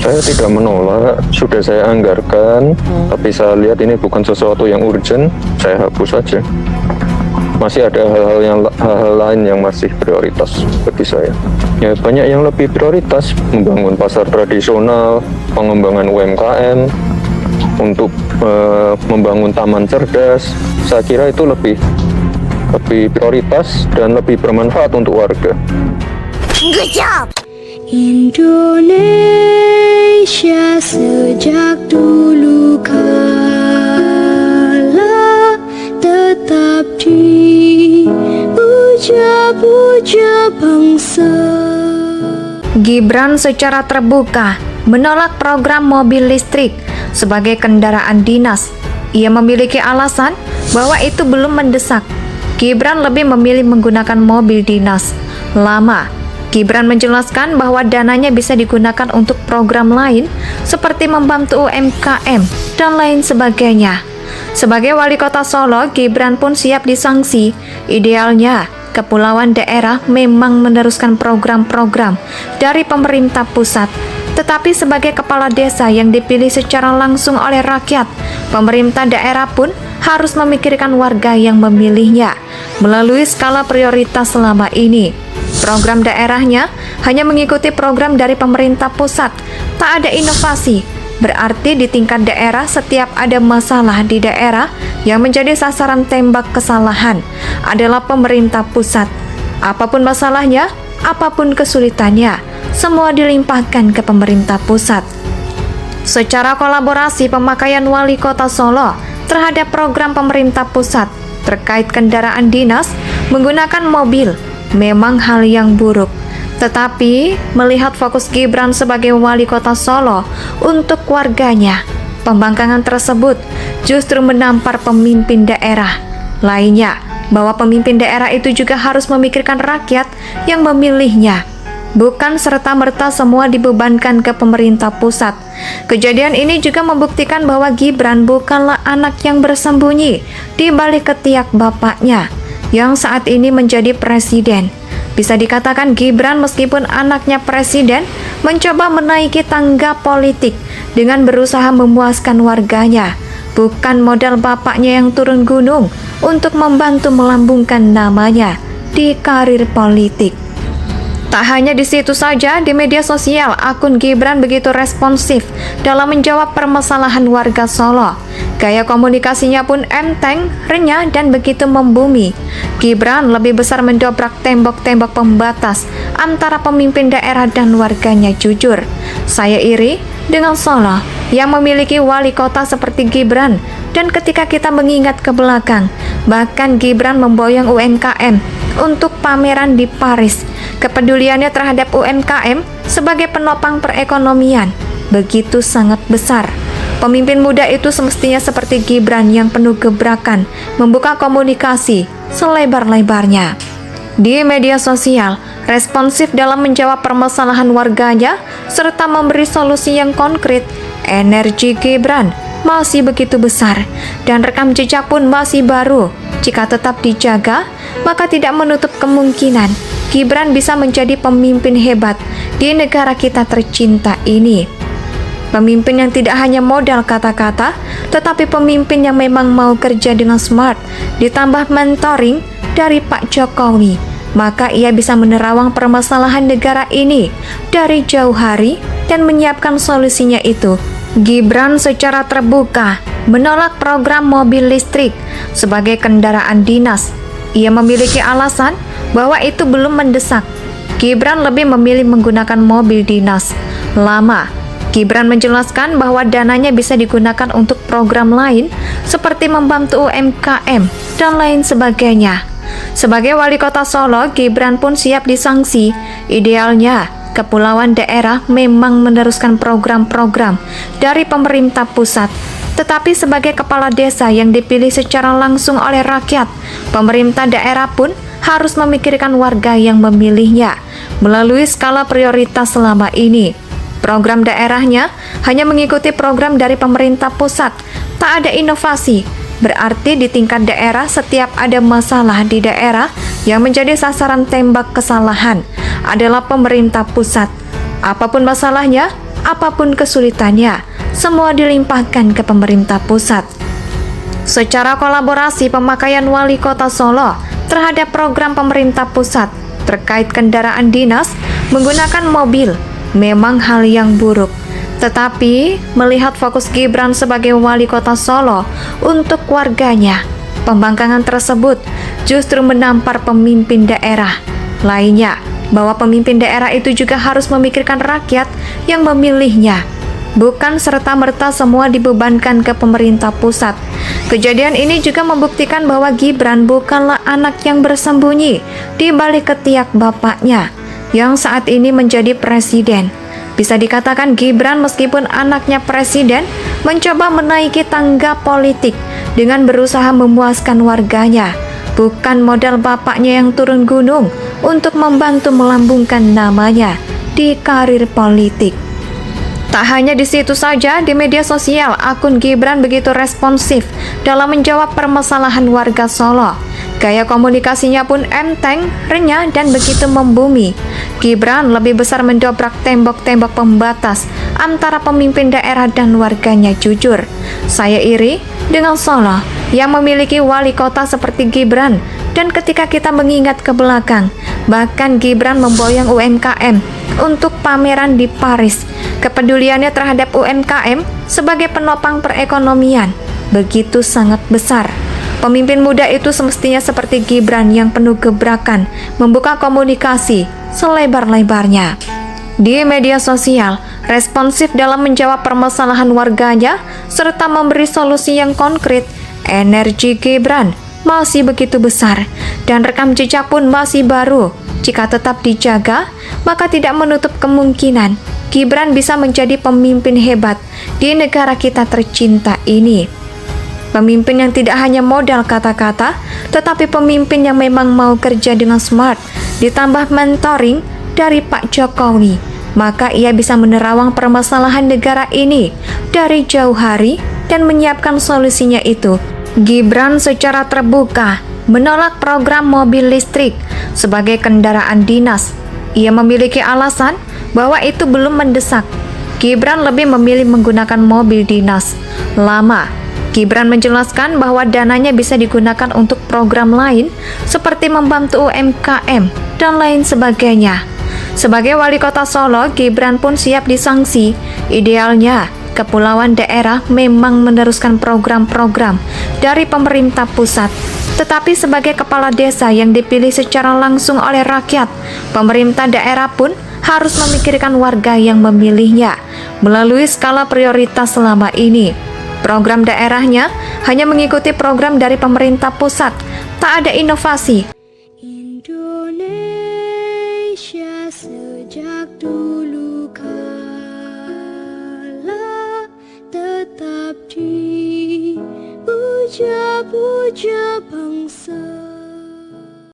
Saya tidak menolak, sudah saya anggarkan, tapi saya lihat ini bukan sesuatu yang urgent, saya hapus saja. Masih ada hal-hal lain yang masih prioritas bagi saya. Ya, banyak yang lebih prioritas, membangun pasar tradisional, pengembangan UMKM, untuk membangun taman cerdas. Saya kira itu lebih prioritas dan lebih bermanfaat untuk warga. Good job. Indonesia sejak dulu kala tetap dipuja-puja bangsa. Gibran secara terbuka menolak program mobil listrik sebagai kendaraan dinas. Ia memiliki alasan bahwa itu belum mendesak. Gibran lebih memilih menggunakan mobil dinas. Lama, Gibran menjelaskan bahwa dananya bisa digunakan untuk program lain seperti membantu UMKM dan lain sebagainya. Sebagai wali kota Solo, Gibran pun siap disanksi. Idealnya, kepulauan daerah memang meneruskan program-program dari pemerintah pusat. Tetapi sebagai kepala desa yang dipilih secara langsung oleh rakyat, pemerintah daerah pun harus memikirkan warga yang memilihnya melalui skala prioritas selama ini. Program daerahnya hanya mengikuti program dari pemerintah pusat, tak ada inovasi. Berarti di tingkat daerah setiap ada masalah di daerah yang menjadi sasaran tembak kesalahan adalah pemerintah pusat. Apapun masalahnya, apapun kesulitannya, semua dilimpahkan ke pemerintah pusat. Secara kolaborasi pemakaian wali kota Solo terhadap program pemerintah pusat terkait kendaraan dinas menggunakan mobil memang hal yang buruk. Tetapi melihat fokus Gibran sebagai wali kota Solo untuk warganya, pembangkangan tersebut justru menampar pemimpin daerah lainnya bahwa pemimpin daerah itu juga harus memikirkan rakyat yang memilihnya. Bukan serta-merta semua dibebankan ke pemerintah pusat. Kejadian ini juga membuktikan bahwa Gibran bukanlah anak yang bersembunyi di balik ketiak bapaknya yang saat ini menjadi presiden. Bisa dikatakan Gibran meskipun anaknya presiden mencoba menaiki tangga politik dengan berusaha memuaskan warganya. Bukan modal bapaknya yang turun gunung untuk membantu melambungkan namanya di karir politik. Tak hanya di situ saja, di media sosial, akun Gibran begitu responsif dalam menjawab permasalahan warga Solo. Gaya komunikasinya pun enteng, renyah, dan begitu membumi. Gibran lebih besar mendobrak tembok-tembok pembatas antara pemimpin daerah dan warganya. Jujur, saya iri dengan Solo yang memiliki wali kota seperti Gibran. Dan ketika kita mengingat ke belakang, bahkan Gibran memboyong UMKM untuk pameran di Paris. Kepeduliannya terhadap UMKM sebagai penopang perekonomian begitu sangat besar. Pemimpin muda itu semestinya seperti Gibran yang penuh gebrakan, membuka komunikasi selebar-lebarnya di media sosial, responsif dalam menjawab permasalahan warganya, serta memberi solusi yang konkret. Energi Gibran masih begitu besar dan rekam jejak pun masih baru. Jika tetap dijaga, maka tidak menutup kemungkinan Gibran bisa menjadi pemimpin hebat di negara kita tercinta ini. Pemimpin yang tidak hanya modal kata-kata, tetapi pemimpin yang memang mau kerja dengan smart, ditambah mentoring dari Pak Jokowi. Maka ia bisa menerawang permasalahan negara ini dari jauh hari dan menyiapkan solusinya itu. Gibran secara terbuka menolak program mobil listrik sebagai kendaraan dinas. Ia memiliki alasan bahwa itu belum mendesak. Gibran lebih memilih menggunakan mobil dinas. Lama, Gibran menjelaskan bahwa dananya bisa digunakan untuk program lain seperti membantu UMKM dan lain sebagainya. Sebagai wali kota Solo, Gibran pun siap disanksi. Idealnya, kepulauan daerah memang meneruskan program-program dari pemerintah pusat. Tetapi sebagai kepala desa yang dipilih secara langsung oleh rakyat, pemerintah daerah pun harus memikirkan warga yang memilihnya melalui skala prioritas selama ini. Program daerahnya hanya mengikuti program dari pemerintah pusat, tak ada inovasi. Berarti di tingkat daerah setiap ada masalah di daerah yang menjadi sasaran tembak kesalahan adalah pemerintah pusat. Apapun masalahnya, apapun kesulitannya, semua dilimpahkan ke pemerintah pusat. Secara kolaborasi pemakaian Wali Kota Solo terhadap program pemerintah pusat terkait kendaraan dinas menggunakan mobil memang hal yang buruk. Tetapi melihat fokus Gibran sebagai Wali Kota Solo untuk warganya, pembangkangan tersebut justru menampar pemimpin daerah lainnya bahwa pemimpin daerah itu juga harus memikirkan rakyat yang memilihnya. Bukan serta-merta semua dibebankan ke pemerintah pusat. Kejadian ini juga membuktikan bahwa Gibran bukanlah anak yang bersembunyi di balik ketiak bapaknya yang saat ini menjadi presiden. Bisa dikatakan Gibran meskipun anaknya presiden mencoba menaiki tangga politik dengan berusaha memuaskan warganya, bukan modal bapaknya yang turun gunung untuk membantu melambungkan namanya di karir politik. Tak hanya di situ saja, di media sosial, akun Gibran begitu responsif dalam menjawab permasalahan warga Solo. Gaya komunikasinya pun enteng, renyah, dan begitu membumi. Gibran lebih besar mendobrak tembok-tembok pembatas antara pemimpin daerah dan warganya jujur. Saya iri dengan Solo yang memiliki wali kota seperti Gibran. Dan ketika kita mengingat ke belakang, bahkan Gibran memboyong UMKM untuk pameran di Paris. Kepeduliannya terhadap UMKM sebagai penopang perekonomian begitu sangat besar. Pemimpin muda itu semestinya seperti Gibran yang penuh gebrakan, membuka komunikasi selebar-lebarnya. Di media sosial, responsif dalam menjawab permasalahan warganya, serta memberi solusi yang konkret, energi Gibran masih begitu besar, dan rekam jejak pun masih baru. Jika tetap dijaga, maka tidak menutup kemungkinan Gibran bisa menjadi pemimpin hebat di negara kita tercinta ini. Pemimpin yang tidak hanya modal kata-kata, tetapi pemimpin yang memang mau kerja dengan smart, ditambah mentoring dari Pak Jokowi, maka ia bisa menerawang permasalahan negara ini dari jauh hari dan menyiapkan solusinya itu. Gibran secara terbuka menolak program mobil listrik sebagai kendaraan dinas. Ia memiliki alasan bahwa itu belum mendesak. Gibran lebih memilih menggunakan mobil dinas lama. Gibran menjelaskan bahwa dananya bisa digunakan untuk program lain seperti membantu UMKM dan lain sebagainya. Sebagai wali kota Solo, Gibran pun siap disanksi. Idealnya, kepulauan daerah memang meneruskan program-program dari pemerintah pusat. Tetapi sebagai kepala desa yang dipilih secara langsung oleh rakyat, pemerintah daerah pun harus memikirkan warga yang memilihnya melalui skala prioritas selama ini. Program daerahnya hanya mengikuti program dari pemerintah pusat, tak ada inovasi. Indonesia sejak dulu kala tetap dipuja-puja.